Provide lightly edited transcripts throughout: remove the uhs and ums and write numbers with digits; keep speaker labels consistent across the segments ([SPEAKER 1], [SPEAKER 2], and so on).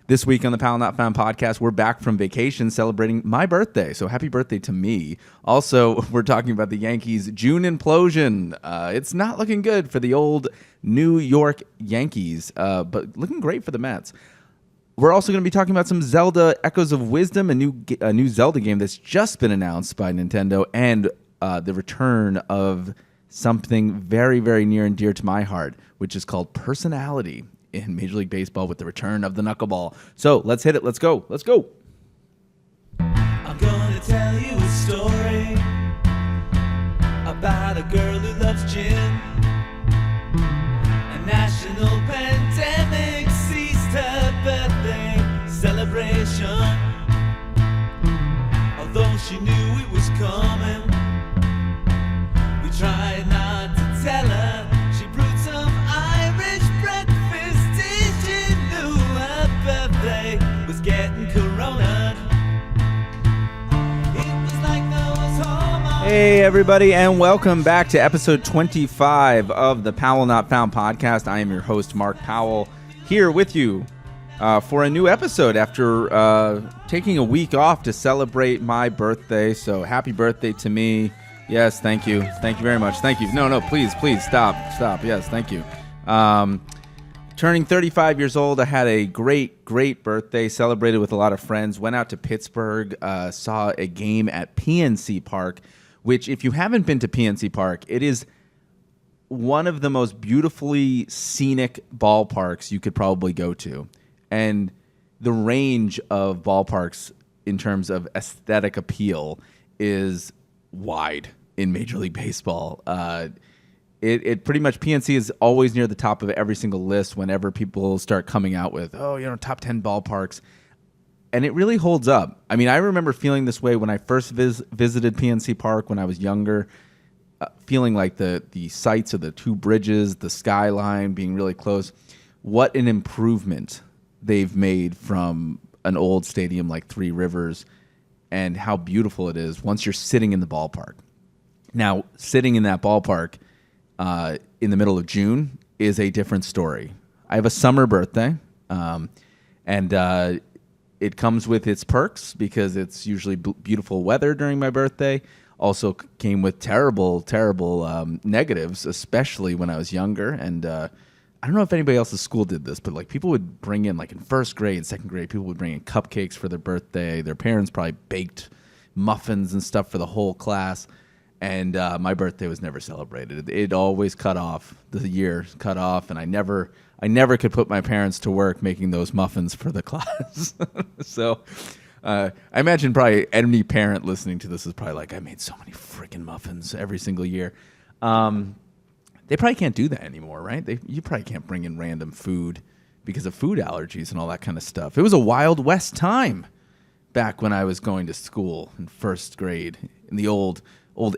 [SPEAKER 1] This week on the Powell Not Found podcast, we're back from vacation celebrating my birthday. So happy birthday to me. Also, we're talking about the Yankees' June implosion. It's not looking good for the old New York Yankees, but looking great for the Mets. We're also going to be talking about some Zelda Echoes of Wisdom, a new Zelda game that's just been announced by Nintendo, and the return of something very, very near and dear to my heart, which is called personality in Major League Baseball with the return of the Knuckleball. So let's hit it. Let's go. Let's go.
[SPEAKER 2] I'm gonna tell you a story about a girl who loves gin. A national pandemic seized her birthday celebration. Although she knew it was coming, we tried not to tell her. She brewed some Irish breakfast. Did she knew her birthday was getting corona? It was like Noah's hormone.
[SPEAKER 1] Hey, everybody, and welcome back to episode 25 of the Powell Not Found podcast. I am your host, Mark Powell, here with you for a new episode after taking a week off to celebrate my birthday. So happy birthday to me. Yes, thank you. Thank you very much. Thank you. No, please, stop. Yes, thank you. Turning 35 years old, I had a great birthday, celebrated with a lot of friends, went out to Pittsburgh, saw a game at PNC Park, which if you haven't been to PNC Park, it is one of the most beautifully scenic ballparks you could probably go to. And the range of ballparks in terms of aesthetic appeal is wide in Major League Baseball. It pretty much, PNC is always near the top of every single list whenever people start coming out with, top 10 ballparks. And it really holds up. I mean, I remember feeling this way when I first visited PNC Park when I was younger, feeling like the sights of the two bridges, the skyline being really close. What an improvement they've made from an old stadium like Three Rivers, and how beautiful it is once you're sitting in the ballpark. Now, sitting in that ballpark in the middle of June is a different story. I have a summer birthday, and it comes with its perks because it's usually beautiful weather during my birthday. Also came with terrible negatives, especially when I was younger. And I don't know if anybody else's school did this, but like people would bring in, like in first grade, second grade, people would bring in cupcakes for their birthday. Their parents probably baked muffins and stuff for the whole class. And my birthday was never celebrated. It always cut off. The year cut off, and I never could put my parents to work making those muffins for the class. So I imagine probably any parent listening to this is probably like, I made so many freaking muffins every single year. They probably can't do that anymore, right? You probably can't bring in random food because of food allergies and all that kind of stuff. It was a Wild West time back when I was going to school in first grade in the old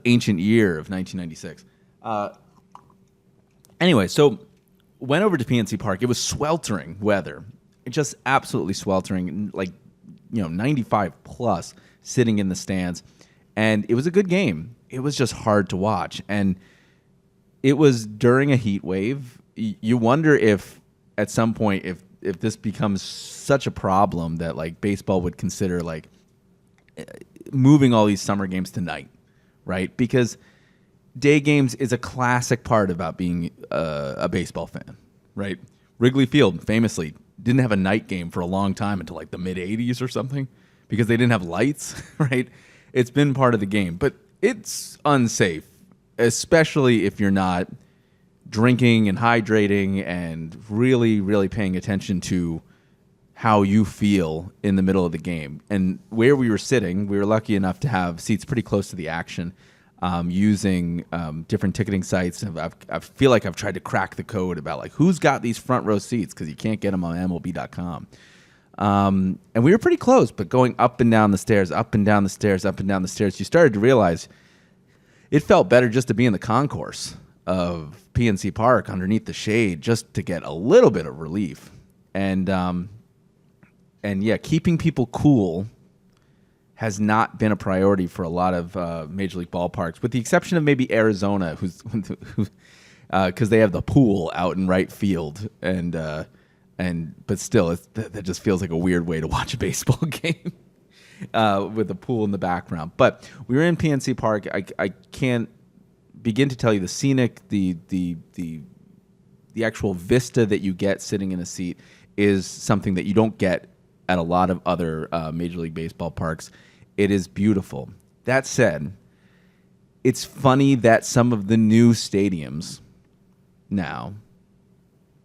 [SPEAKER 1] ancient year of 1996. Anyway, so went over to PNC Park. It was sweltering weather, just absolutely sweltering, like 95 plus, sitting in the stands, and it was a good game. It was just hard to watch, and it was during a heat wave. You wonder if at some point if this becomes such a problem that like baseball would consider like moving all these summer games to night, right? Because day games is a classic part about being a baseball fan, right? Wrigley Field famously didn't have a night game for a long time until like the mid 80s or something because they didn't have lights, right? It's been part of the game, but it's unsafe, especially if you're not drinking and hydrating and really, really paying attention to how you feel in the middle of the game. And where we were sitting, we were lucky enough to have seats pretty close to the action, using different ticketing sites. I feel like I've tried to crack the code about like who's got these front row seats because you can't get them on MLB.com. And we were pretty close, but going up and down the stairs, up and down the stairs, up and down the stairs, you started to realize it felt better just to be in the concourse of PNC Park underneath the shade just to get a little bit of relief. And yeah, keeping people cool has not been a priority for a lot of Major League ballparks, with the exception of maybe Arizona, who because they have the pool out in right field. And But still, that just feels like a weird way to watch a baseball game with a pool in the background. But we were in PNC Park. I can't begin to tell you the scenic, the actual vista that you get sitting in a seat is something that you don't get at a lot of other Major League Baseball parks. It is beautiful. That said, it's funny that some of the new stadiums now,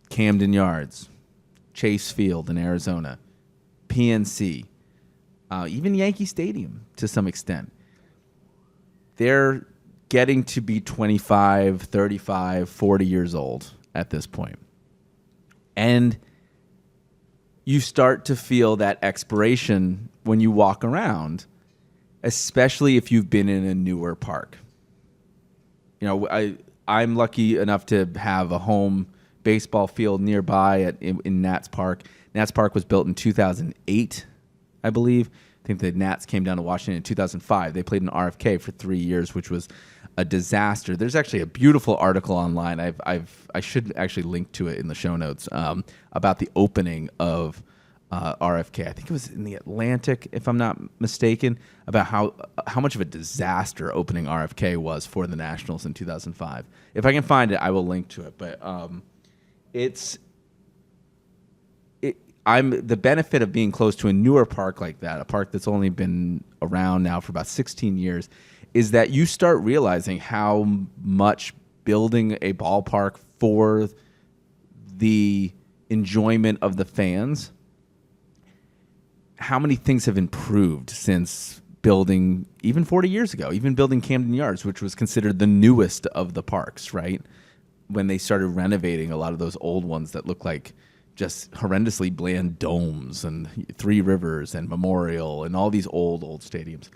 [SPEAKER 1] Camden Yards, Chase Field in Arizona, PNC, even Yankee Stadium to some extent, they're getting to be 25, 35, 40 years old at this point. And you start to feel that expiration when you walk around, especially if you've been in a newer park. You know, I'm lucky enough to have a home baseball field nearby in Nats Park. Nats Park was built in 2008, I believe. I think the Nats came down to Washington in 2005. They played in RFK for 3 years, which was a disaster. There's actually a beautiful article online. I should actually link to it in the show notes about the opening of RFK. I think it was in the Atlantic, if I'm not mistaken, about how much of a disaster opening RFK was for the Nationals in 2005. If I can find it, I will link to it. But I'm the benefit of being close to a newer park like that, a park that's only been around now for about 16 years, is that you start realizing how much building a ballpark for the enjoyment of the fans, how many things have improved since building, even 40 years ago, even building Camden Yards, which was considered the newest of the parks, right? When they started renovating a lot of those old ones that look like just horrendously bland domes, and Three Rivers and Memorial and all these old stadiums.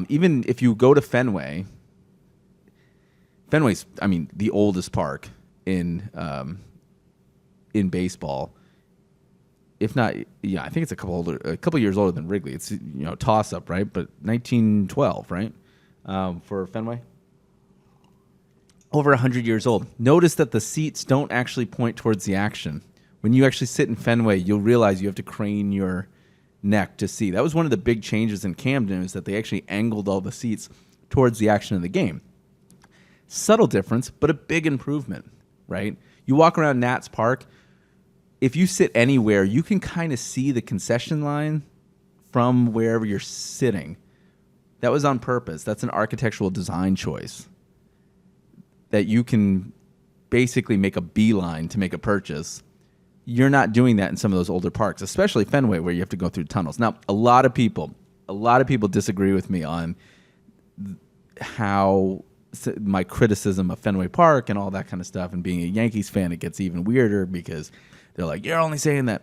[SPEAKER 1] Even if you go to Fenway's, I mean, the oldest park in baseball. If not, yeah, I think it's a couple years older than Wrigley. It's toss up, right? But 1912, right? For Fenway. Over 100 years old. Notice that the seats don't actually point towards the action. When you actually sit in Fenway, you'll realize you have to crane your neck to see. That was one of the big changes in Camden, is that they actually angled all the seats towards the action of the game. Subtle difference, but a big improvement, right? You walk around Nats Park, if you sit anywhere, you can kind of see the concession line from wherever you're sitting. That was on purpose. That's an architectural design choice, that you can basically make a beeline to make a purchase. You're not doing that in some of those older parks, especially Fenway, where you have to go through tunnels. Now, a lot of people disagree with me on how my criticism of Fenway Park and all that kind of stuff. And being a Yankees fan, it gets even weirder because they're like, you're only saying that.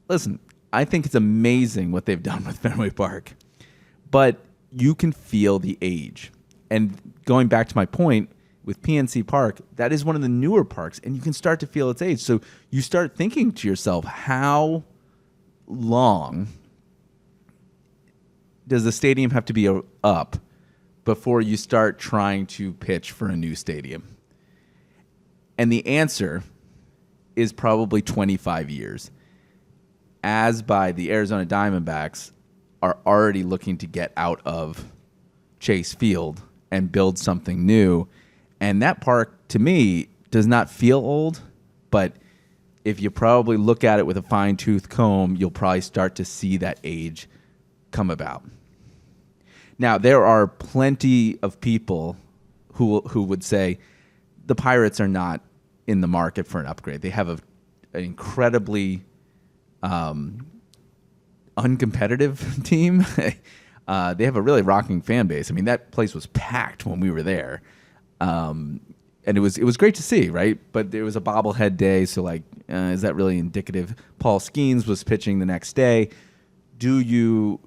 [SPEAKER 1] Listen, I think it's amazing what they've done with Fenway Park, but you can feel the age. And going back to my point, with PNC Park, that is one of the newer parks, and you can start to feel its age. So you start thinking to yourself, how long does the stadium have to be up before you start trying to pitch for a new stadium? And the answer is probably 25 years, as by the Arizona Diamondbacks are already looking to get out of Chase Field and build something new. And that park, to me, does not feel old, but if you probably look at it with a fine-tooth comb, you'll probably start to see that age come about. Now, there are plenty of people who would say the Pirates are not in the market for an upgrade. They have an incredibly uncompetitive team. They have a really rocking fan base. I mean, that place was packed when we were there. And it was great to see, right? But it was a bobblehead day, so is that really indicative? Paul Skeens was pitching the next day. The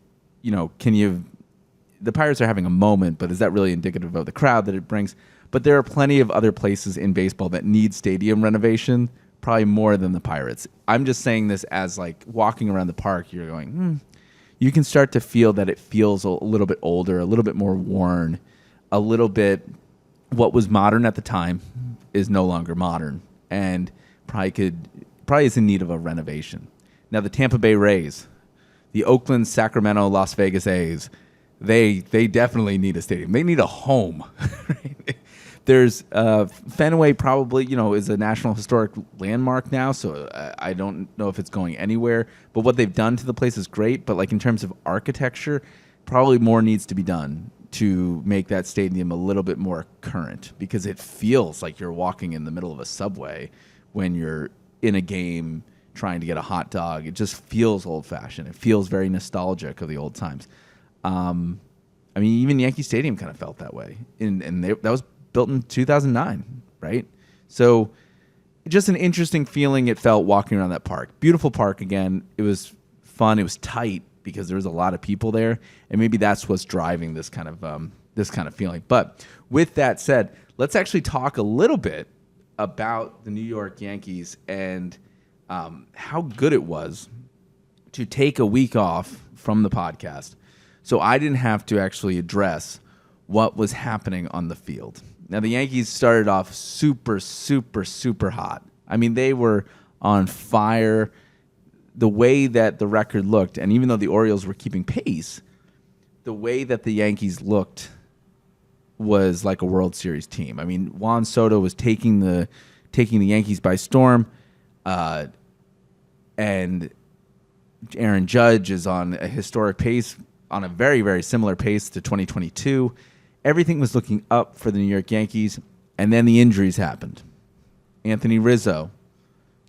[SPEAKER 1] Pirates are having a moment, but is that really indicative of the crowd that it brings? But there are plenty of other places in baseball that need stadium renovation, probably more than the Pirates. I'm just saying this as walking around the park, you're going, you can start to feel that it feels a little bit older, a little bit more worn, a little bit. What was modern at the time is no longer modern, and probably probably is in need of a renovation. Now, the Tampa Bay Rays, the Oakland, Sacramento, Las Vegas A's, they definitely need a stadium. They need a home. Right? There's Fenway probably, is a National Historic Landmark now, so I don't know if it's going anywhere. But what they've done to the place is great. But like in terms of architecture, probably more needs to be done to make that stadium a little bit more current, because it feels like you're walking in the middle of a subway when you're in a game trying to get a hot dog. It just feels old-fashioned. It feels very nostalgic of the old times. Even Yankee Stadium kind of felt that way. That was built in 2009, right? So just an interesting feeling it felt walking around that park. Beautiful park again. It was fun. It was tight because there was a lot of people there, and maybe that's what's driving this kind of feeling. But with that said, let's actually talk a little bit about the New York Yankees and how good it was to take a week off from the podcast, so I didn't have to actually address what was happening on the field. Now, the Yankees started off super, super, super hot. I mean, they were on fire. The way that the record looked, and even though the Orioles were keeping pace, the way that the Yankees looked was like a World Series team. I mean, Juan Soto was taking the Yankees by storm, and Aaron Judge is on a historic pace, on a very, very similar pace to 2022. Everything was looking up for the New York Yankees, and then the injuries happened. Anthony Rizzo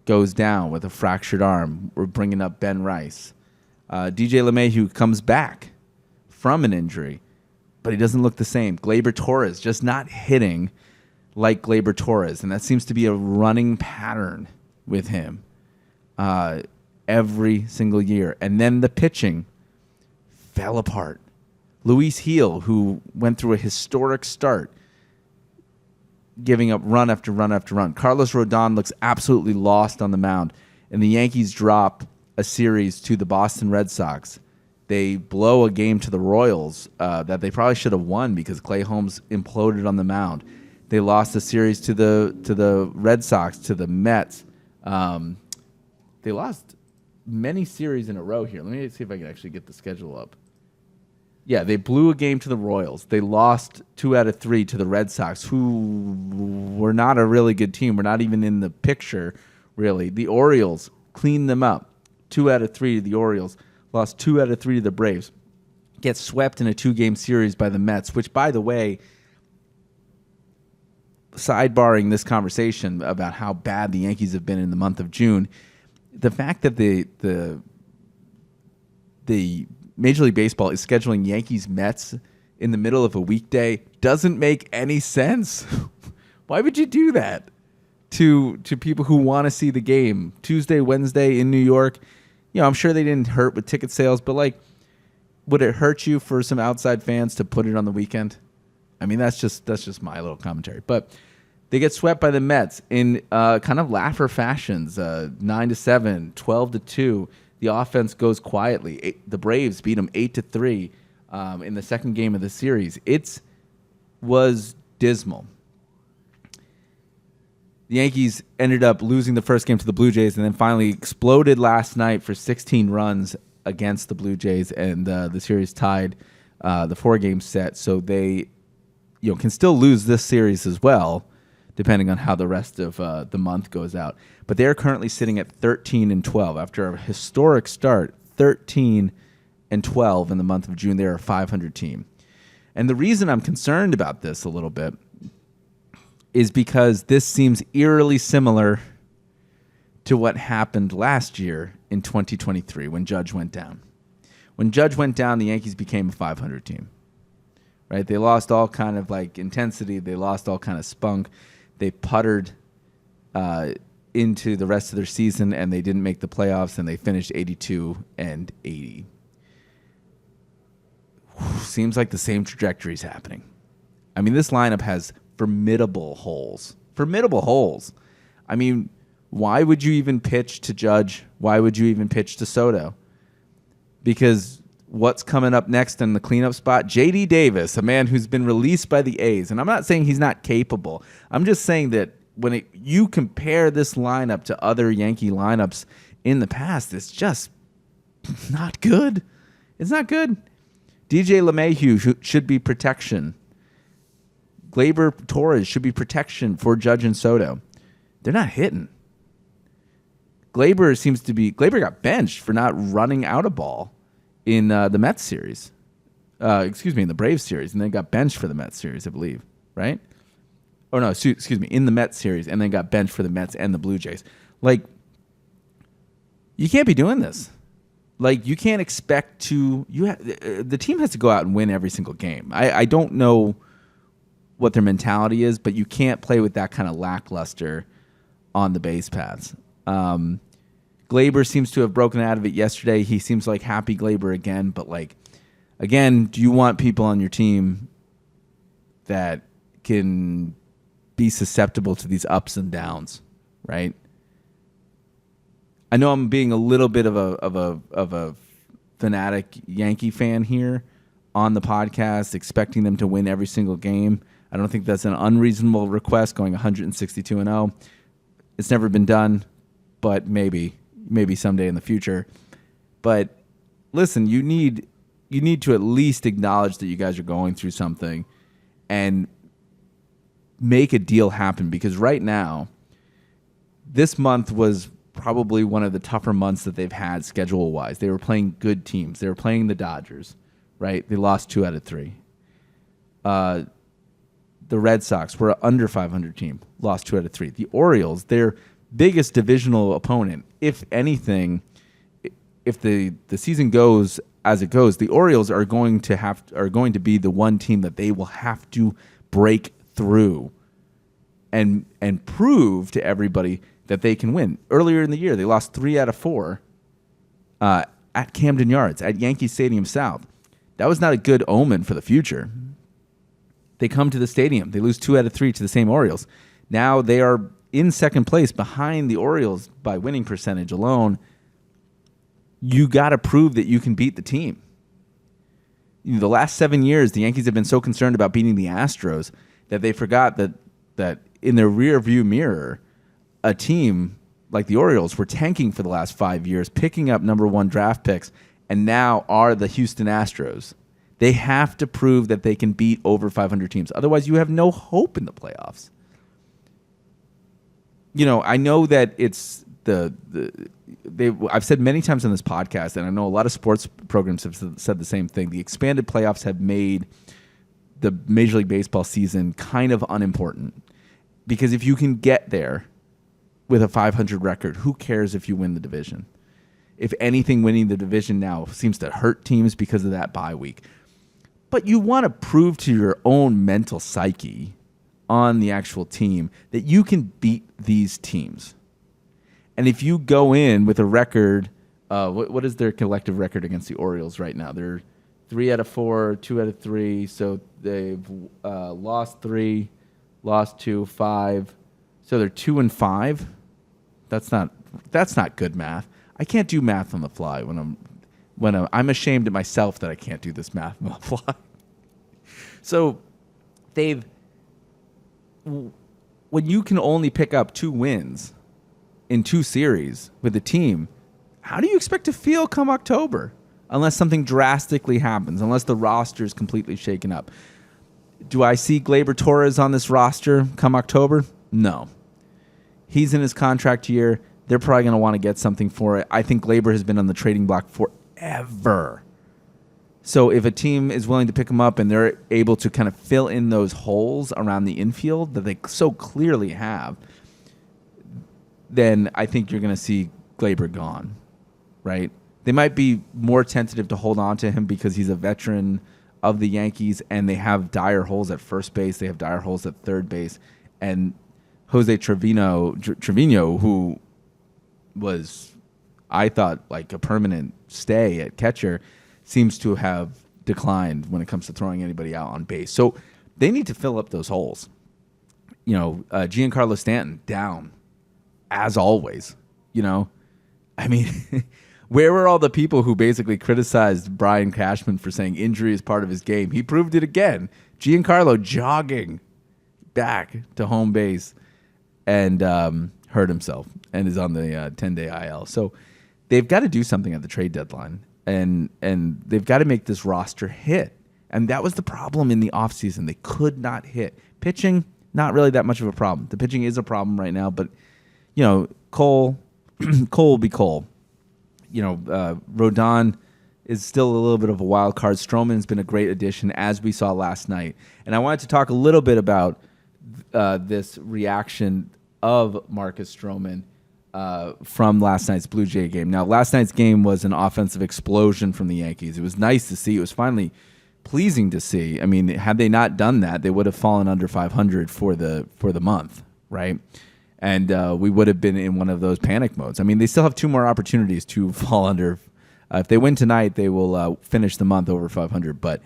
[SPEAKER 1] goes down with a fractured arm. We're bringing up Ben Rice. DJ LeMahieu comes back from an injury, but he doesn't look the same. Gleyber Torres just not hitting like Gleyber Torres, and that seems to be a running pattern with him every single year. And then the pitching fell apart. Luis Gil, who went through a historic start, giving up run after run after run. Carlos Rodon looks absolutely lost on the mound, and the Yankees drop a series to the Boston Red Sox. They blow a game to the Royals that they probably should have won because Clay Holmes imploded on the mound. They lost a series to the Red Sox, to the Mets. They lost many series in a row here. Let me see if I can actually get the schedule up. Yeah, they blew a game to the Royals. They lost 2 out of 3 to the Red Sox, who were not a really good team. We're not even in the picture, really. The Orioles cleaned them up. 2 out of 3 to the Orioles. Lost 2 out of 3 to the Braves. Get swept in a 2-game series by the Mets, which, by the way, sidebarring this conversation about how bad the Yankees have been in the month of June, the fact that the Major League Baseball is scheduling Yankees-Mets in the middle of a weekday doesn't make any sense. Why would you do that to people who want to see the game? Tuesday, Wednesday in New York, I'm sure they didn't hurt with ticket sales, but would it hurt you for some outside fans to put it on the weekend? I mean, that's just my little commentary. But they get swept by the Mets in kind of laugher fashions, 9-7, 12-2. The offense goes quietly. The Braves beat them 8-3 in the second game of the series. It was dismal. The Yankees ended up losing the first game to the Blue Jays and then finally exploded last night for 16 runs against the Blue Jays, and the series tied the 4-game set. So they can still lose this series as well, depending on how the rest of the month goes out. But they're currently sitting at 13-12 after a historic start. 13-12 in the month of June. They're a 500 team. And the reason I'm concerned about this a little bit is because this seems eerily similar to what happened last year in 2023 when Judge went down. When Judge went down, the Yankees became a 500 team. Right? They lost all kind of intensity. They lost all kind of spunk. They puttered into the rest of their season, and they didn't make the playoffs, and they finished 82-80. Seems like the same trajectory is happening. I mean, this lineup has formidable holes. Formidable holes. I mean, why would you even pitch to Judge? Why would you even pitch to Soto? Because what's coming up next in the cleanup spot? J.D. Davis, a man who's been released by the A's. And I'm not saying he's not capable. I'm just saying that you compare this lineup to other Yankee lineups in the past, it's just not good. It's not good. DJ LeMahieu should be protection. Gleyber Torres should be protection for Judge and Soto. They're not hitting. Gleyber got benched for not running out a ball in the Mets series. In the Braves series, and then got benched for the Mets series, I believe, right? Oh, no, excuse me, in the Mets series, and then got benched for the Mets and the Blue Jays. Like, you can't be doing this. Like, you can't expect to... the team has to go out and win every single game. I don't know what their mentality is, but you can't play with that kind of lackluster on the base paths. Gleyber seems to have broken out of it yesterday. He seems like happy Gleyber again, but like, again, do you want people on your team that can be susceptible to these ups and downs, right? I know I'm being a little bit of a fanatic Yankee fan here on the podcast, expecting them to win every single game. I don't think that's an unreasonable request, going 162-0. It's never been done, but maybe someday in the future. But listen, you need to at least acknowledge that you guys are going through something and make a deal happen, because right now, this month was probably one of the tougher months that they've had schedule-wise. They were playing good teams. They were playing the Dodgers, right? They lost 2 out of 3. The Red Sox were an under 500 team, lost 2 out of 3. The Orioles, their biggest divisional opponent, if anything, if the season goes as it goes, the Orioles are going to be the one team that they will have to break through and prove to everybody that they can win. Earlier in the year, they lost 3 out of 4 at Camden Yards, at Yankee Stadium South. That was not a good omen for the future. They come to the stadium. They lose 2 out of 3 to the same Orioles. Now they are in second place behind the Orioles by winning percentage alone. You got to prove that you can beat the team. The last 7 years, the Yankees have been so concerned about beating the Astros that they forgot that in their rear view mirror, a team like the Orioles were tanking for the last 5 years, picking up number 1 draft picks, and now are the Houston Astros. They have to prove that they can beat over 500 teams. Otherwise, you have no hope in the playoffs. I know that it's I've said many times on this podcast, and I know a lot of sports programs have said the same thing. The expanded playoffs have made the Major League Baseball season kind of unimportant, because if you can get there with a 500 record, who cares if you win the division? If anything, winning the division now seems to hurt teams because of that bye week. But you want to prove to your own mental psyche on the actual team that you can beat these teams. And if you go in with a record, what is their collective record against the Orioles right now? They're 3 out of 4, 2 out of 3. So they've lost 3, lost 2, 5. So they're 2-5. That's not good math. I can't do math on the fly when I'm ashamed of myself that I can't do this math on the fly. So when you can only pick up 2 wins in 2 series with a team, how do you expect to feel come October? Unless something drastically happens, unless the roster is completely shaken up. Do I see Gleyber Torres on this roster come October? No. He's in his contract year. They're probably going to want to get something for it. I think Gleyber has been on the trading block forever. So if a team is willing to pick him up and they're able to kind of fill in those holes around the infield that they so clearly have, then I think you're going to see Gleyber gone, right? They might be more tentative to hold on to him because he's a veteran of the Yankees and they have dire holes at first base. They have dire holes at third base. And Jose Trevino, who was, I thought, like a permanent stay at catcher, seems to have declined when it comes to throwing anybody out on base. So they need to fill up those holes. Giancarlo Stanton down, as always. I mean, where were all the people who basically criticized Brian Cashman for saying injury is part of his game? He proved it again. Giancarlo jogging back to home base and hurt himself and is on the 10-day IL. So they've got to do something at the trade deadline, and they've got to make this roster hit. And that was the problem in the offseason. They could not hit. Pitching, not really that much of a problem. The pitching is a problem right now, but, Cole will be Cole. Rodon is still a little bit of a wild card. Stroman's been a great addition, as we saw last night. And I wanted to talk a little bit about this reaction of Marcus Stroman from last night's Blue Jay game. Now, last night's game was an offensive explosion from the Yankees. It was nice to see. It was finally pleasing to see. I mean, had they not done that, they would have fallen under 500 for the month, right? And we would have been in one of those panic modes. I mean, they still have 2 more opportunities to fall under. If they win tonight, they will finish the month over 500. But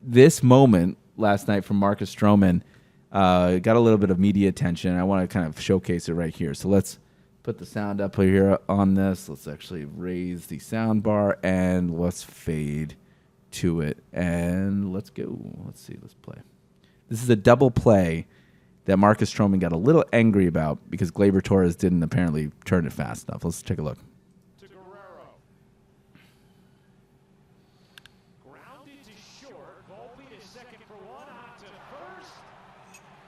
[SPEAKER 1] this moment last night from Marcus Stroman got a little bit of media attention. I want to kind of showcase it right here. So let's put the sound up here on this. Let's actually raise the sound bar and let's fade to it. And let's go. Let's see. Let's play. This is a double play that Marcus Stroman got a little angry about because Gleyber Torres didn't apparently turn it fast enough. Let's take a look.
[SPEAKER 3] To Guerrero. Grounded to short. Volpe to second for 1 out to first.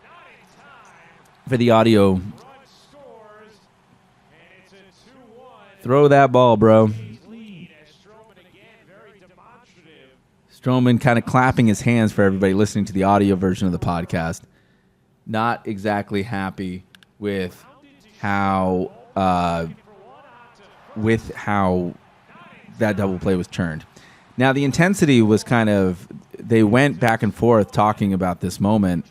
[SPEAKER 3] Not in time.
[SPEAKER 1] For the audio,
[SPEAKER 3] Run scores. And it's a 2-1.
[SPEAKER 1] throw that ball, bro.
[SPEAKER 3] Lead as Stroman again very demonstrative.
[SPEAKER 1] Stroman kind of clapping his hands for everybody listening to the audio version of the podcast. Not exactly happy with how that double play was turned. Now, the intensity was they went back and forth talking about this moment,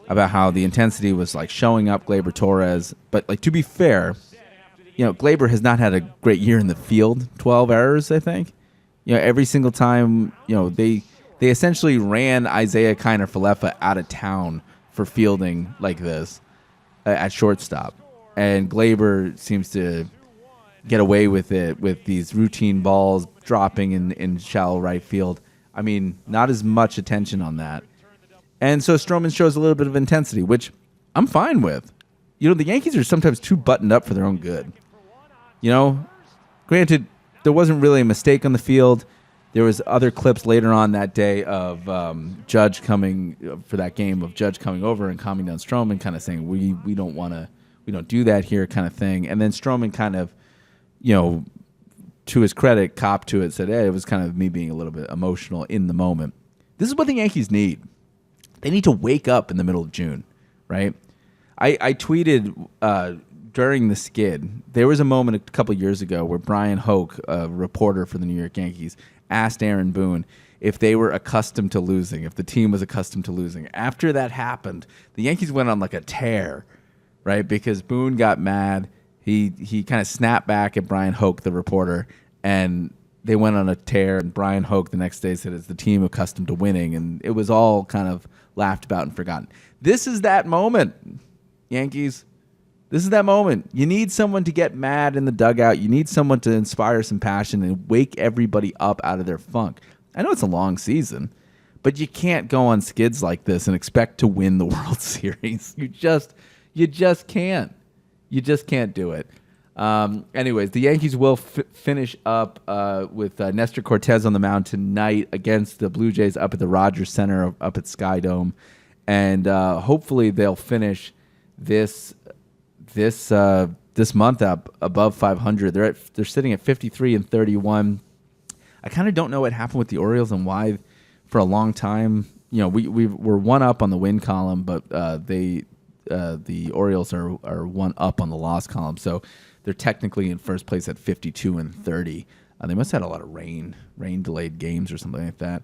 [SPEAKER 1] about how the intensity was like showing up Gleyber Torres. But like, to be fair, Gleyber has not had a great year in the field. 12 errors, I think. Every single time, they essentially ran Isaiah Kiner-Falefa out of town for fielding like this at shortstop. And Gleyber seems to get away with it with these routine balls dropping in shallow right field. I mean, not as much attention on that. And so Stroman shows a little bit of intensity, which I'm fine with. The Yankees are sometimes too buttoned up for their own good. Granted, there wasn't really a mistake on the field. There was other clips later on that day of Judge coming for that game, of Judge coming over and calming down Stroman, kind of saying we don't do that here, kind of thing. And then Stroman kind of, to his credit, copped to it, said, hey, it was kind of me being a little bit emotional in the moment. This is what the Yankees need. They need to wake up in the middle of June, right? I tweeted during the skid, there was a moment a couple years ago where Brian Hoke, a reporter for the New York Yankees, asked Aaron Boone if they were accustomed to losing, if the team was accustomed to losing. After that happened, the Yankees went on like a tear, right? Because Boone got mad. He kind of snapped back at Brian Hoke, the reporter, and they went on a tear. And Brian Hoke the next day said it's the team accustomed to winning, and it was all kind of laughed about and forgotten. This is that moment, Yankees. This is that moment. You need someone to get mad in the dugout. You need someone to inspire some passion and wake everybody up out of their funk. I know it's a long season, but you can't go on skids like this and expect to win the World Series. You just can't. You just can't do it. Anyways, the Yankees will finish up with Nestor Cortez on the mound tonight against the Blue Jays up at the Rogers Center up at Sky Dome. And hopefully they'll finish this month up above 500. They're sitting at 53-31. I kind of don't know what happened with the Orioles and why for a long time, we're one up on the win column, but the Orioles are one up on the loss column. So they're technically in first place at 52-30. They must have had a lot of rain delayed games or something like that.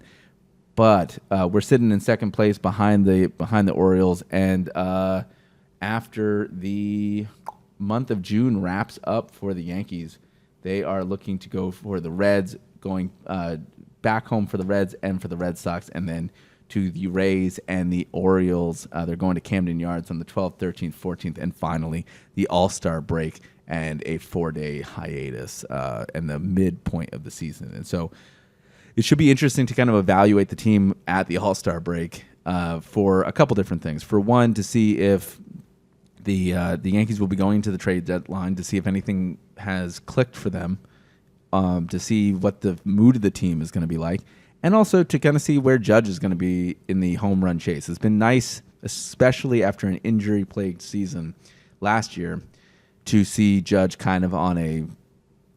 [SPEAKER 1] But we're sitting in second place behind the Orioles, and after the month of June wraps up for the Yankees, they are looking to go for the Reds, going back home for the Reds and for the Red Sox, and then to the Rays and the Orioles. They're going to Camden Yards on the 12th, 13th, 14th, and finally the All-Star break and a 4-day hiatus and the midpoint of the season. And so it should be interesting to kind of evaluate the team at the All-Star break. for a couple different things. For one, to see if the Yankees will be going to the trade deadline to see if anything has clicked for them, to see what the mood of the team is going to be like, and also to kind of see where Judge is going to be in the home run chase. It's been nice, especially after an injury-plagued season last year, to see Judge kind of on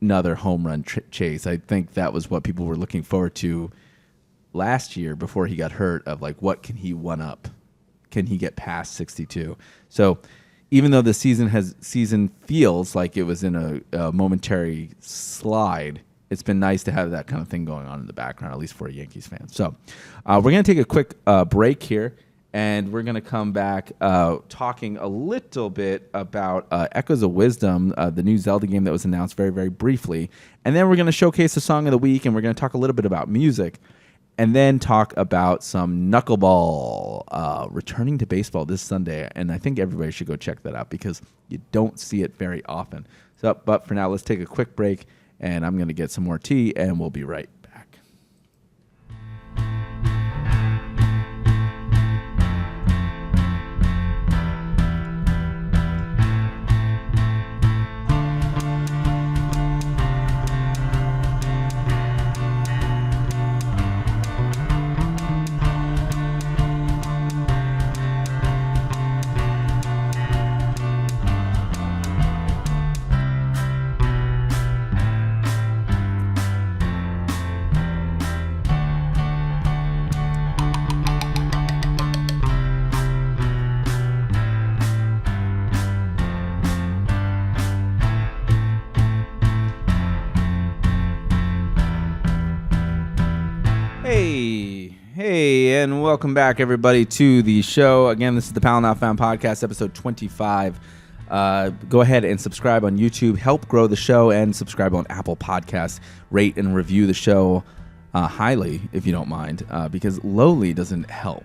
[SPEAKER 1] another home run chase. I think that was what people were looking forward to last year before he got hurt, of like, what can he one up? Can he get past 62? So even though the season feels like it was in a momentary slide, it's been nice to have that kind of thing going on in the background, at least for a Yankees fan. So we're going to take a quick break here, and we're going to come back talking a little bit about Echoes of Wisdom, the new Zelda game that was announced very, very briefly. And then we're going to showcase the song of the week, and we're going to talk a little bit about music, and then talk about some Knuckleball returning to baseball this Sunday. And I think everybody should go check that out because you don't see it very often. So, but for now, let's take a quick break, and I'm going to get some more tea, and we'll be right back. Hey, and welcome back, everybody, to the show. Again, this is the Powell Not Found Podcast, episode 25. Go ahead and subscribe on YouTube. Help grow the show, and subscribe on Apple Podcasts. Rate and review the show highly, if you don't mind, because lowly doesn't help.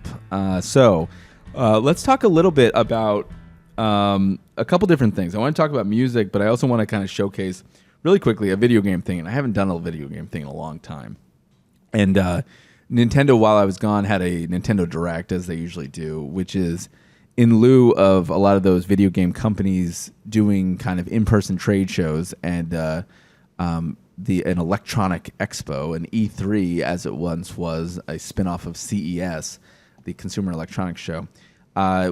[SPEAKER 1] So let's talk a little bit about a couple different things. I want to talk about music, but I also want to kind of showcase really quickly a video game thing, and I haven't done a video game thing in a long time. And Nintendo, while I was gone, had a Nintendo Direct, as they usually do, which is in lieu of a lot of those video game companies doing kind of in-person trade shows and an electronic expo, an E3, as it once was, a spinoff of CES, the Consumer Electronics Show.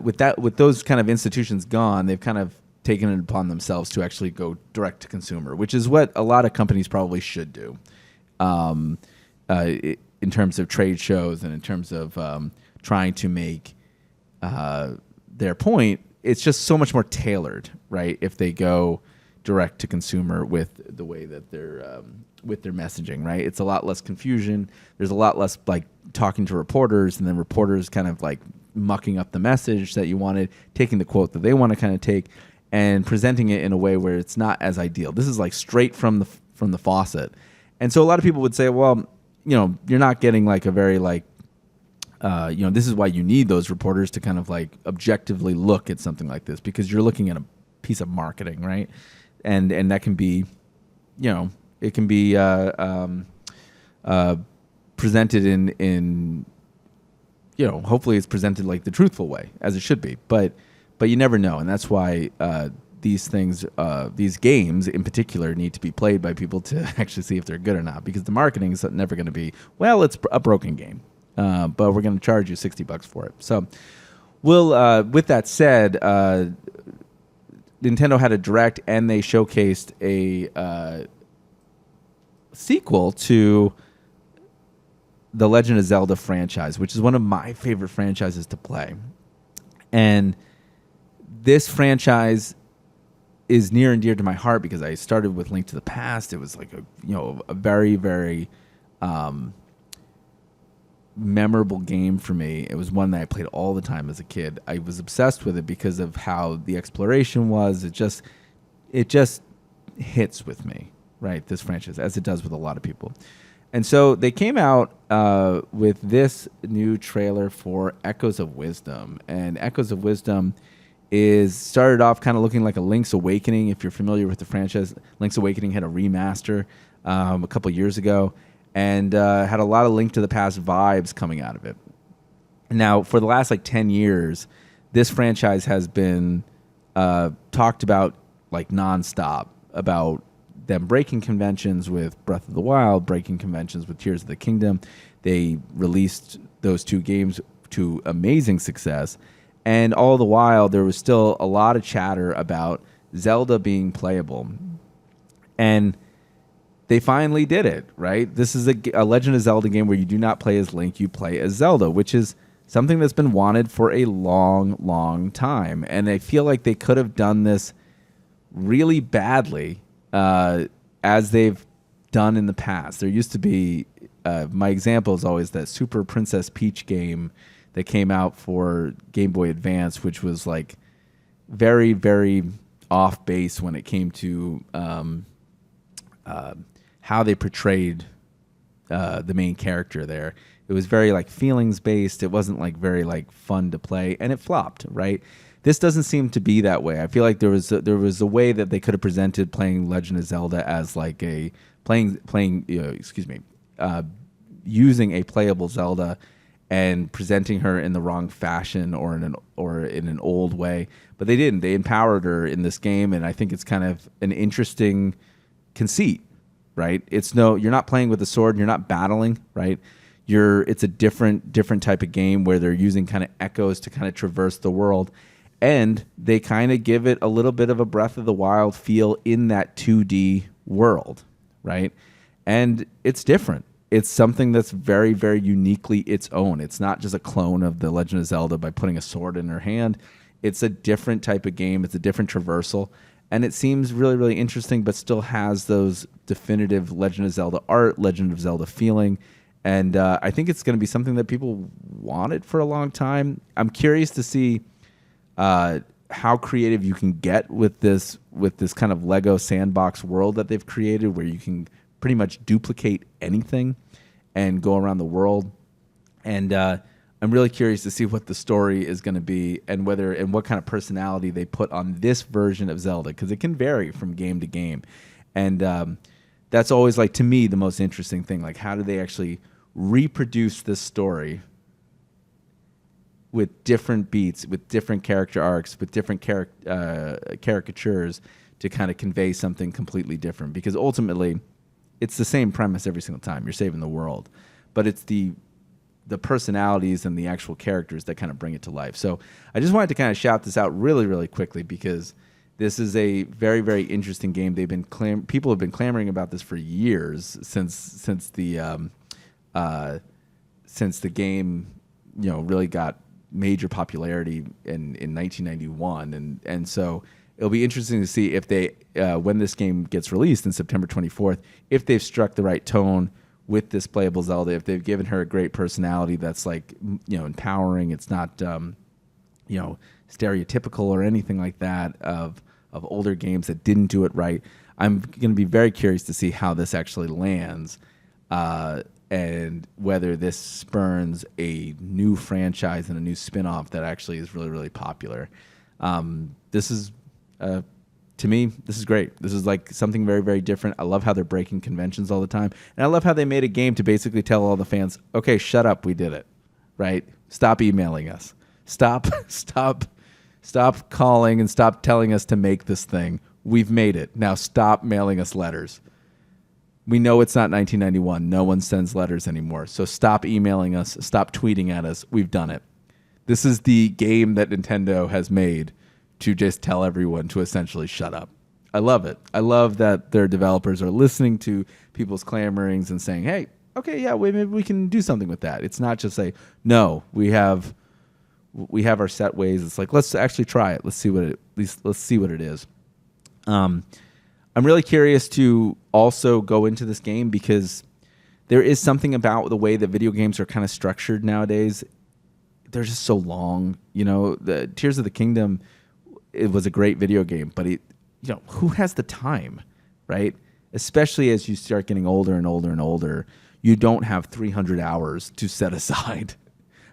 [SPEAKER 1] With those kind of institutions gone, they've kind of taken it upon themselves to actually go direct to consumer, which is what a lot of companies probably should do. In terms of trade shows and in terms of trying to make their point, it's just so much more tailored, right? If they go direct to consumer with the way that they're with their messaging, right? It's a lot less confusion. There's a lot less like talking to reporters and then reporters kind of like mucking up the message that you wanted, taking the quote that they want to kind of take and presenting it in a way where it's not as ideal. This is like straight from the faucet. And so a lot of people would say, well, you know, you're not getting like a very like, this is why you need those reporters to kind of like objectively look at something like this, because you're looking at a piece of marketing, right? And that can be, it can be presented in hopefully it's presented like the truthful way, as it should be. But you never know, and that's why these things, these games in particular, need to be played by people to actually see if they're good or not, because the marketing is never going to be, well, it's a broken game, but we're going to charge you $60 for it. So we'll, with that said, Nintendo had a Direct, and they showcased a sequel to the Legend of Zelda franchise, which is one of my favorite franchises to play. And this franchise is near and dear to my heart because I started with Link to the Past. It was like a very, very memorable game for me. It was one that I played all the time as a kid. I was obsessed with it because of how the exploration was. It just hits with me, right? This franchise, as it does with a lot of people. And so they came out with this new trailer for Echoes of Wisdom. And Echoes of Wisdom started off kind of looking like a Link's Awakening. If you're familiar with the franchise, Link's Awakening had a remaster a couple years ago and had a lot of Link to the Past vibes coming out of it. Now, for the last like 10 years, this franchise has been talked about like nonstop, about them breaking conventions with Breath of the Wild, breaking conventions with Tears of the Kingdom. They released those two games to amazing success. And all the while, there was still a lot of chatter about Zelda being playable. And they finally did it, right? This is a Legend of Zelda game where you do not play as Link, you play as Zelda, which is something that's been wanted for a long, long time. And I feel like they could have done this really badly, as they've done in the past. There used to be, my example is always that Super Princess Peach game that came out for Game Boy Advance, which was like very, very off base when it came to how they portrayed the main character there. It was very like feelings based. It wasn't like very like fun to play, and it flopped, right? This doesn't seem to be that way. I feel like there was a way that they could have presented playing Legend of Zelda as like a using a playable Zelda and presenting her in the wrong fashion or in an old way. But they didn't. They empowered her in this game, and I think it's kind of an interesting conceit, right? You're not playing with a sword, you're not battling, right? It's a different type of game where they're using kind of echoes to kind of traverse the world. And they kind of give it a little bit of a Breath of the Wild feel in that 2D world, right? And it's different. It's something that's very, very uniquely its own. It's not just a clone of The Legend of Zelda by putting a sword in her hand. It's a different type of game. It's a different traversal. And it seems really, really interesting, but still has those definitive Legend of Zelda art, Legend of Zelda feeling. And I think it's going to be something that people wanted for a long time. I'm curious to see how creative you can get with this kind of Lego sandbox world that they've created, where you can pretty much duplicate anything and go around the world. And I'm really curious to see what the story is going to be and what kind of personality they put on this version of Zelda, because it can vary from game to game. And that's always, like, to me, the most interesting thing. Like, how do they actually reproduce this story with different beats, with different character arcs, with different caricatures to kind of convey something completely different? Because ultimately, it's the same premise every single time. You're saving the world. But it's the personalities and the actual characters that kind of bring it to life. So I just wanted to kind of shout this out really, really quickly, because this is a very, very interesting game. People have been clamoring about this for years, since the game, really got major popularity in 1991, and so it'll be interesting to see if they, when this game gets released in September 24th, if they've struck the right tone with this playable Zelda, if they've given her a great personality that's like, empowering. It's not, stereotypical or anything like that of older games that didn't do it right. I'm going to be very curious to see how this actually lands, and whether this spurns a new franchise and a new spin-off that actually is really, really popular. This is, to me, this is great. This is like something very, very different. I love how they're breaking conventions all the time. And I love how they made a game to basically tell all the fans, okay, shut up, we did it, right? Stop emailing us. Stop calling and stop telling us to make this thing. We've made it. Now stop mailing us letters. We know it's not 1991. No one sends letters anymore. So stop emailing us. Stop tweeting at us. We've done it. This is the game that Nintendo has made to just tell everyone to essentially shut up. I love it. I love that their developers are listening to people's clamorings and saying, hey, okay, yeah, maybe we can do something with that. It's not just say, no, we have our set ways. It's like, let's actually try it. Let's see what it is. I'm really curious to also go into this game, because there is something about the way that video games are kind of structured nowadays. They're just so long. The Tears of the Kingdom, it was a great video game, but who has the time, right? Especially as you start getting older and older and older, you don't have 300 hours to set aside.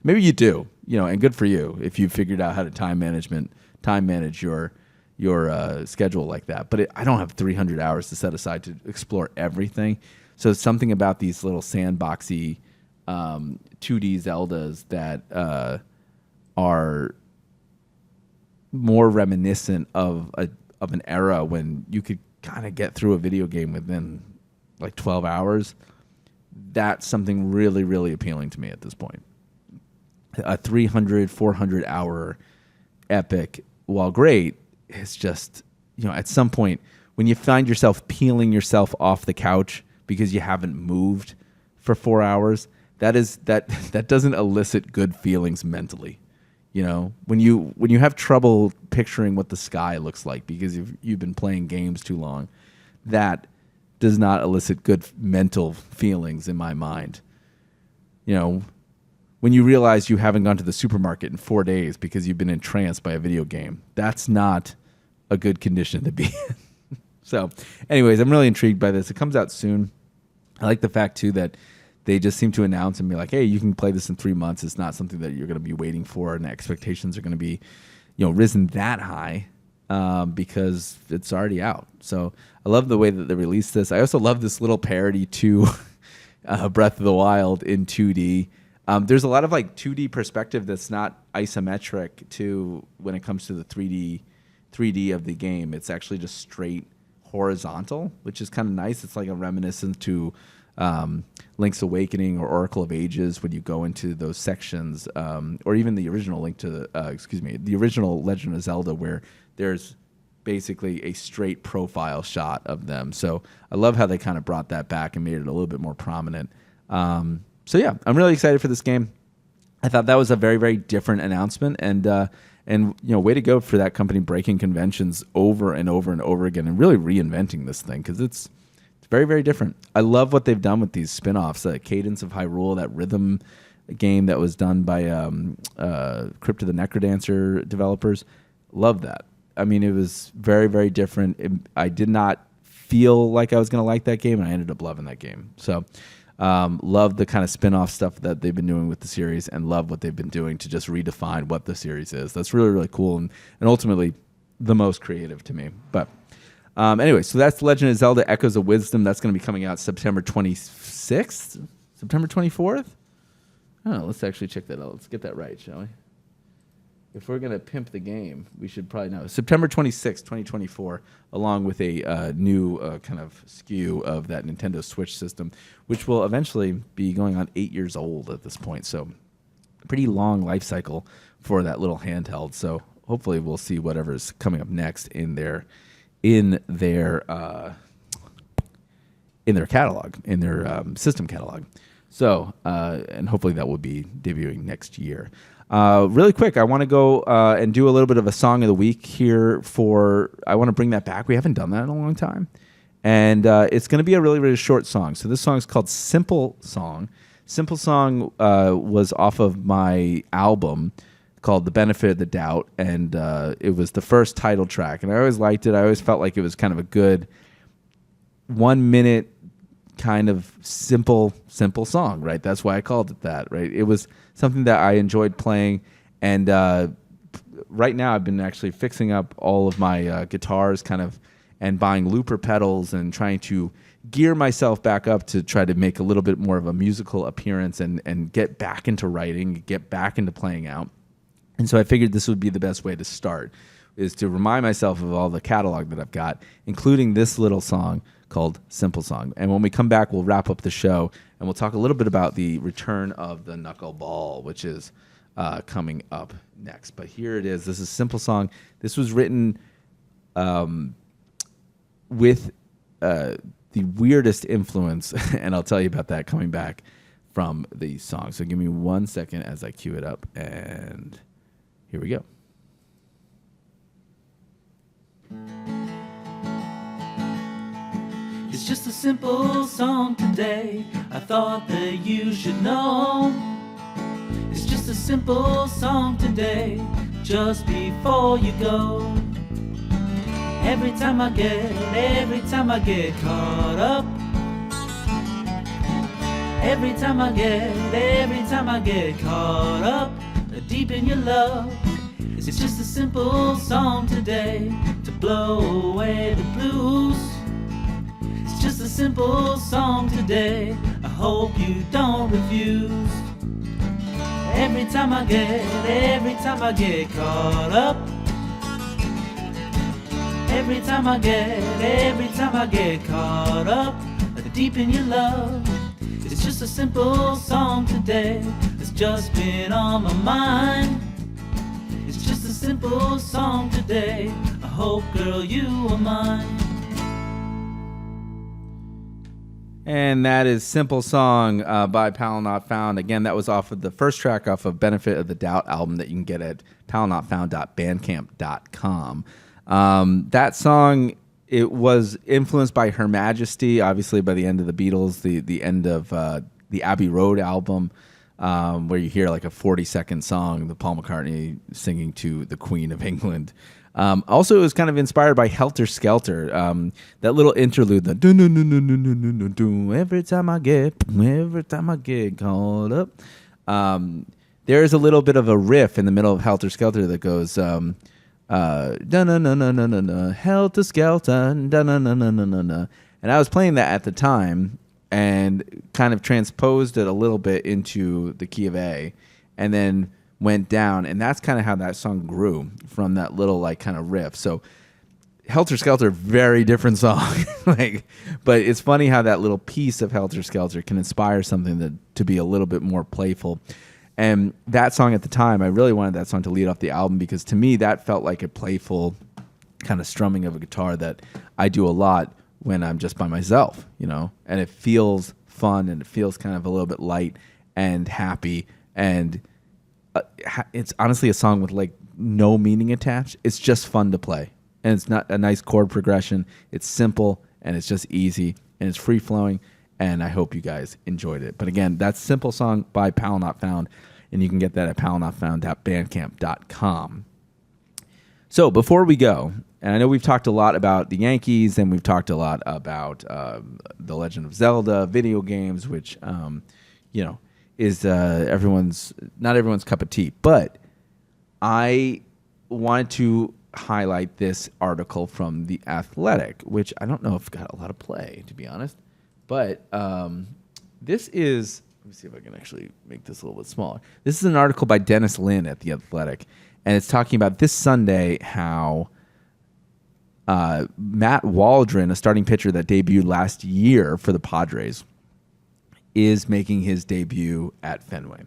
[SPEAKER 1] Maybe you do, and good for you if you figured out how to time manage your schedule like that. But I don't have 300 hours to set aside to explore everything. So it's something about these little sandboxy 2D Zeldas that are more reminiscent of an era when you could kind of get through a video game within like 12 hours. That's something really, really appealing to me at this point. A 300, 400 hour epic, while great, is just, at some point when you find yourself peeling yourself off the couch because you haven't moved for 4 hours, that doesn't elicit good feelings mentally. When you have trouble picturing what the sky looks like because you've been playing games too long, that does not elicit good mental feelings in my mind. When you realize you haven't gone to the supermarket in 4 days because you've been entranced by a video game, that's not a good condition to be in. So, anyways, I'm really intrigued by this. It comes out soon. I like the fact, too, that they just seem to announce and be like, hey, you can play this in 3 months. It's not something that you're going to be waiting for, and the expectations are going to be, risen that high because it's already out. So I love the way that they released this. I also love this little parody to Breath of the Wild in 2D. There's a lot of like 2D perspective that's not isometric to when it comes to the 3D of the game. It's actually just straight horizontal, which is kind of nice. It's like a reminiscence to Link's Awakening or Oracle of Ages when you go into those sections, or even the original the original Legend of Zelda, where there's basically a straight profile shot of them. So I love how they kind of brought that back and made it a little bit more prominent. So yeah, I'm really excited for this game. I thought that was a very, very different announcement, and way to go for that company breaking conventions over and over and over again and really reinventing this thing, because it's very, very different. I love what they've done with these spin-offs, Cadence of Hyrule, that rhythm game that was done by Crypt of the Necrodancer developers. Love that. I mean, it was very, very different. I did not feel like I was going to like that game, and I ended up loving that game. So love the kind of spin-off stuff that they've been doing with the series, and love what they've been doing to just redefine what the series is. That's really, really cool, and ultimately the most creative to me. But anyway, so that's Legend of Zelda Echoes of Wisdom. That's going to be coming out September 26th? September 24th? Oh, let's actually check that out. Let's get that right, shall we? If we're going to pimp the game, we should probably know. September 26th, 2024, along with a new kind of SKU of that Nintendo Switch system, which will eventually be going on 8 years old at this point. So pretty long life cycle for that little handheld. So hopefully we'll see whatever's coming up next in their catalog, in their system catalog. So, and hopefully that will be debuting next year. Really quick, I want to go and do a little bit of a song of the week here. I want to bring that back. We haven't done that in a long time. And it's going to be a really, really short song. So this song is called Simple Song. Simple Song was off of my album called The Benefit of the Doubt, and it was the first title track. And I always liked it. I always felt like it was kind of a good 1 minute kind of simple song, right? That's why I called it that, right? It was something that I enjoyed playing, and right now I've been actually fixing up all of my guitars kind of, and buying looper pedals and trying to gear myself back up to try to make a little bit more of a musical appearance and get back into writing, get back into playing out. And so I figured this would be the best way to start, is to remind myself of all the catalog that I've got, including this little song called Simple Song. And when we come back, we'll wrap up the show, and we'll talk a little bit about the return of the Knuckleball, which is coming up next. But here it is. This is Simple Song. This was written with the weirdest influence, and I'll tell you about that coming back from the song. So give me 1 second as I cue it up, and here we go.
[SPEAKER 2] It's just a simple song today, I thought that you should know. It's just a simple song today, just before you go. Every time I get caught up. Every time I get caught up deep in your love. It's just a simple song today, to blow away the blues. It's just a simple song today, I hope you don't refuse. Every time I get caught up. Every time I get caught up, like deep in your love. It's just a simple song today that's just been on my mind. It's just a simple song today. I hope, girl, you are mine.
[SPEAKER 1] And that is Simple Song by Powell Not Found. Again, that was off of the first track off of Benefit of the Doubt album that you can get at powellnotfound.bandcamp.com. That song, it was influenced by Her Majesty, obviously by the end of the Beatles, the end of the Abbey Road album, where you hear like a 40-second song, the Paul McCartney singing to the Queen of England. Also, it was kind of inspired by Helter Skelter, that little interlude, the do do do do do do do every time I get called up. There is a little bit of a riff in the middle of Helter Skelter that goes, da na na na na na na, Helter Skelter, da na na na na na na. And I was playing that at the time and kind of transposed it a little bit into the key of A, and then went down, and that's kind of how that song grew, from that little like kind of riff. So Helter Skelter, very different song, but it's funny how that little piece of Helter Skelter can inspire something to be a little bit more playful. And that song at the time, I really wanted that song to lead off the album, because to me that felt like a playful kind of strumming of a guitar that I do a lot when I'm just by myself, and it feels fun, and it feels kind of a little bit light and happy, and it's honestly a song with like no meaning attached. It's just fun to play, and it's not a nice chord progression. It's simple, and it's just easy, and it's free flowing, and I hope you guys enjoyed it. But again, that's Simple Song by Powell Not Found, and you can get that at powellnotfound.bandcamp.com. So before we go, and I know we've talked a lot about the Yankees, and we've talked a lot about The Legend of Zelda video games, which is not everyone's cup of tea. But I wanted to highlight this article from The Athletic, which I don't know if got a lot of play, to be honest. But this is, let me see if I can actually make this a little bit smaller. This is an article by Dennis Lin at The Athletic, and it's talking about this Sunday how Matt Waldron, a starting pitcher that debuted last year for the Padres, is making his debut at Fenway.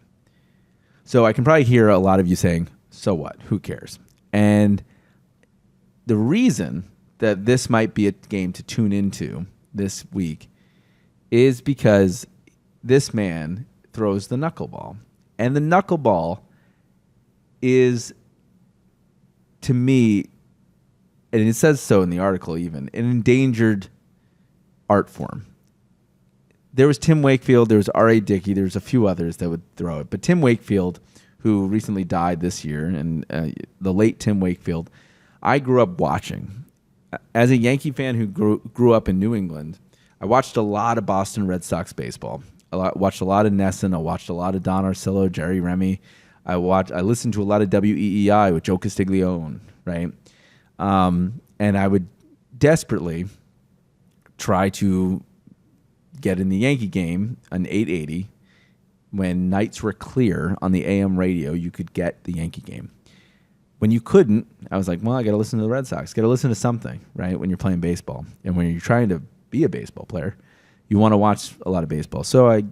[SPEAKER 1] So I can probably hear a lot of you saying, so what? Who cares? And the reason that this might be a game to tune into this week is because this man throws the knuckleball. And the knuckleball is, to me, and it says so in the article even, an endangered art form. There was Tim Wakefield, there was R.A. Dickey, there was a few others that would throw it. But Tim Wakefield, who recently died this year, and the late Tim Wakefield, I grew up watching. As a Yankee fan who grew up in New England, I watched a lot of Boston Red Sox baseball. I watched a lot of Nesson. I watched a lot of Don Arcillo, Jerry Remy. I listened to a lot of WEEI with Joe Castiglione, right? And I would desperately try to get in the Yankee game, an 880. When nights were clear on the AM radio, you could get the Yankee game. When you couldn't, I was like, well, I got to listen to the Red Sox. Got to listen to something, right, when you're playing baseball. And when you're trying to be a baseball player, you want to watch a lot of baseball. So I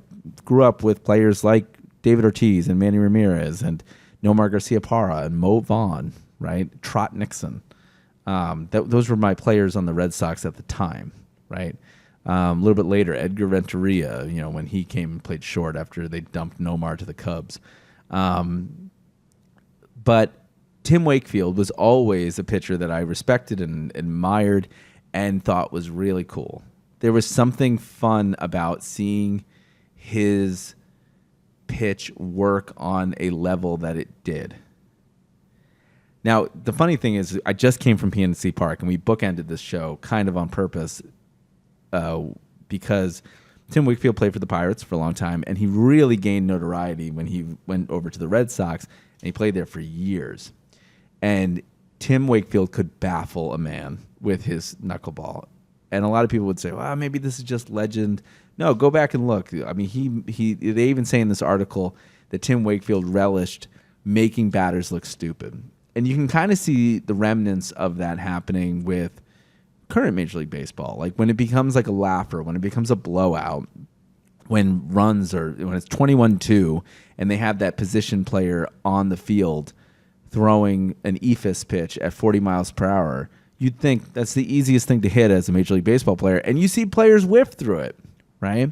[SPEAKER 1] grew up with players like David Ortiz and Manny Ramirez and Nomar Garciaparra and Mo Vaughn, right, Trot Nixon. Those were my players on the Red Sox at the time, right? A little bit later, Edgar Renteria, when he came and played short after they dumped Nomar to the Cubs. But Tim Wakefield was always a pitcher that I respected and admired and thought was really cool. There was something fun about seeing his pitch work on a level that it did. Now, the funny thing is, I just came from PNC Park, and we bookended this show kind of on purpose because Tim Wakefield played for the Pirates for a long time, and he really gained notoriety when he went over to the Red Sox, and he played there for years. And Tim Wakefield could baffle a man with his knuckleball. And a lot of people would say, well, maybe this is just legend. No, go back and look. I mean, they even say in this article that Tim Wakefield relished making batters look stupid. And you can kind of see the remnants of that happening with current Major League Baseball. Like when it becomes like a laugher, when it becomes a blowout, when when it's 21-2 and they have that position player on the field throwing an ephus pitch at 40 miles per hour, you'd think that's the easiest thing to hit as a Major League Baseball player, and you see players whiff through it, right?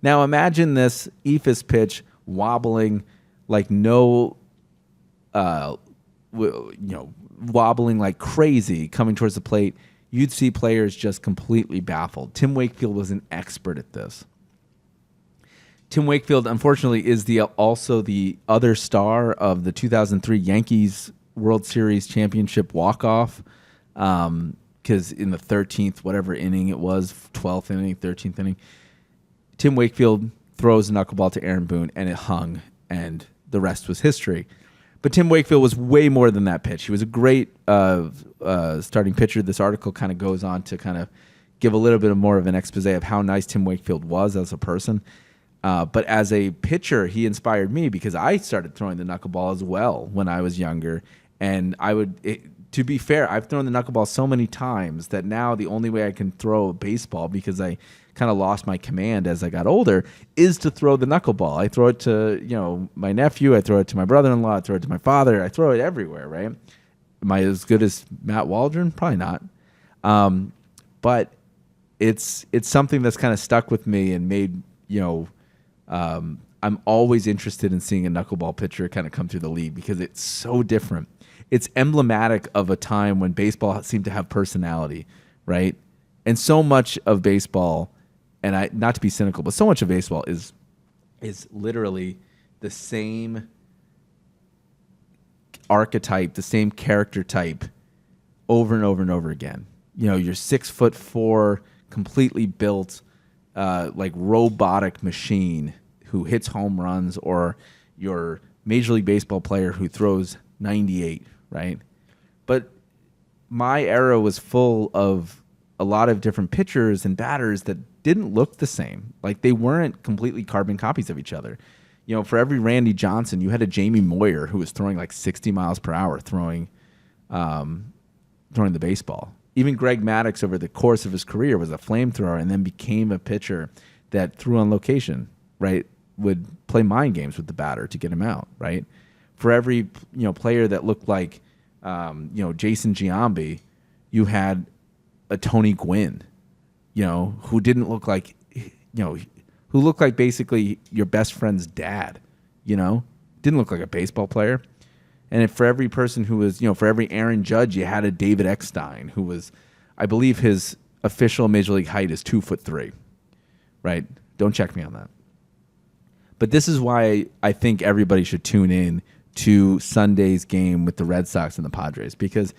[SPEAKER 1] Now imagine this ephus pitch wobbling like wobbling like crazy coming towards the plate. You'd see players just completely baffled. Tim Wakefield was an expert at this. Tim Wakefield, unfortunately, is also the other star of the 2003 Yankees World Series championship walk-off. Because in the 13th, whatever inning it was, 12th inning, 13th inning, Tim Wakefield throws a knuckleball to Aaron Boone, and it hung, and the rest was history. But Tim Wakefield was way more than that pitch. He was a great starting pitcher. This article kind of goes on to kind of give a little bit more of an expose of how nice Tim Wakefield was as a person. But as a pitcher, he inspired me because I started throwing the knuckleball as well when I was younger. And to be fair, I've thrown the knuckleball so many times that now the only way I can throw a baseball, because I kind of lost my command as I got older, is to throw the knuckleball. I throw it to my nephew, I throw it to my brother-in-law, I throw it to my father, I throw it everywhere, right? Am I as good as Matt Waldron? Probably not. But it's something that's kind of stuck with me and made, I'm always interested in seeing a knuckleball pitcher kind of come through the league because it's so different. It's emblematic of a time when baseball seemed to have personality, right? And so much of baseball, and not to be cynical, but so much of baseball is literally the same archetype, the same character type over and over and over again. You're 6'4", completely built, like robotic machine who hits home runs, or your Major League Baseball player who throws 98, right? But my era was full of a lot of different pitchers and batters that didn't look the same. Like they weren't completely carbon copies of each other. For every Randy Johnson, you had a Jamie Moyer who was throwing like 60 miles per hour throwing the baseball. Even Greg Maddux over the course of his career was a flamethrower and then became a pitcher that threw on location, right? Would play mind games with the batter to get him out, right? For every player that looked like Jason Giambi, you had a Tony Gwynn, who didn't look like who looked like basically your best friend's dad, didn't look like a baseball player. And for every person who was, for every Aaron Judge, you had a David Eckstein, who was, I believe his official Major League height is 2'3", right? Don't check me on that. But this is why I think everybody should tune in to Sunday's game with the Red Sox and the Padres, because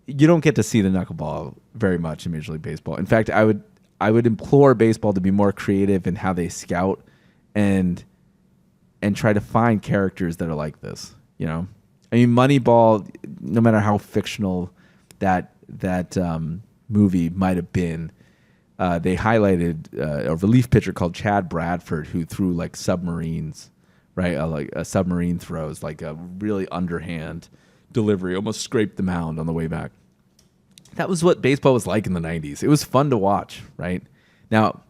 [SPEAKER 1] you don't get to see the knuckleball very much in Major League Baseball. In fact, I would implore baseball to be more creative in how they scout and try to find characters that are like this. I mean, Moneyball, no matter how fictional that movie might have been, they highlighted a relief pitcher called Chad Bradford who threw like submarines, right? Like a submarine throws, like a really underhand delivery, almost scraped the mound on the way back. That was what baseball was like in the 90s. It was fun to watch, right? Now,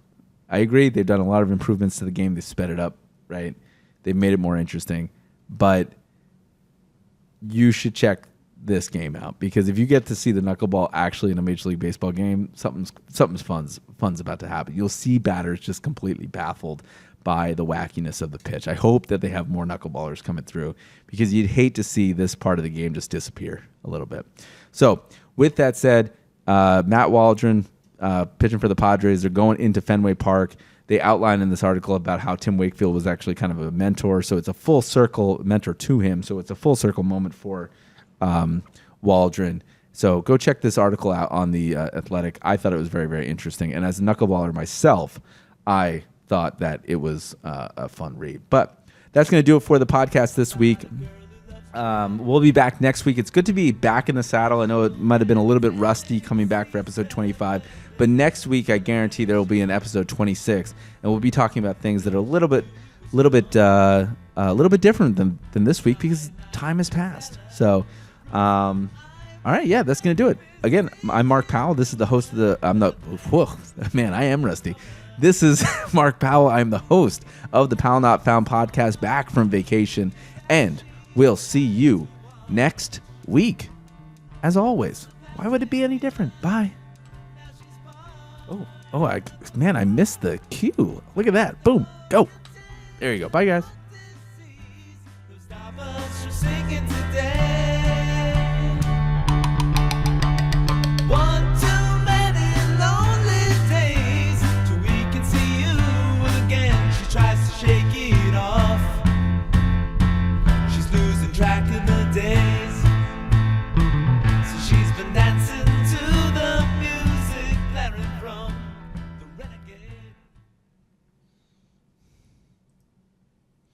[SPEAKER 1] I agree, they've done a lot of improvements to the game. They sped it up, right? They've made it more interesting. But you should check this game out, because if you get to see the knuckleball actually in a Major League Baseball game, something's fun's about to happen. You'll see batters just completely baffled by the wackiness of the pitch. I hope that they have more knuckleballers coming through, because you'd hate to see this part of the game just disappear a little bit. So with that said, Matt Waldron pitching for the Padres. They're going into Fenway Park. They outline in this article about how Tim Wakefield was actually kind of a mentor. So it's a full circle mentor to him. So it's a full circle moment for Waldron. So go check this article out on the Athletic. I thought it was very, very interesting. And as a knuckleballer myself, I thought that it was a fun read. But that's going to do it for the podcast this week. We'll be back next week. It's good to be back in the saddle. I know it might have been a little bit rusty coming back for episode 25, but next week I guarantee there will be an episode 26, and we'll be talking about things that are a little bit different than this week because time has passed. So, all right, yeah, that's gonna do it. Again, I'm Mark Powell. This is the host of the. I am rusty. This is Mark Powell. I'm the host of the Powell Not Found podcast, back from vacation, and we'll see you next week. As always, why would it be any different? Bye. I missed the cue. Look at that. Boom. Go. There you go. Bye, guys.
[SPEAKER 2] Stop us from singing today. One too many lonely days till we can see you again. She tries to shake it off. She's losing track of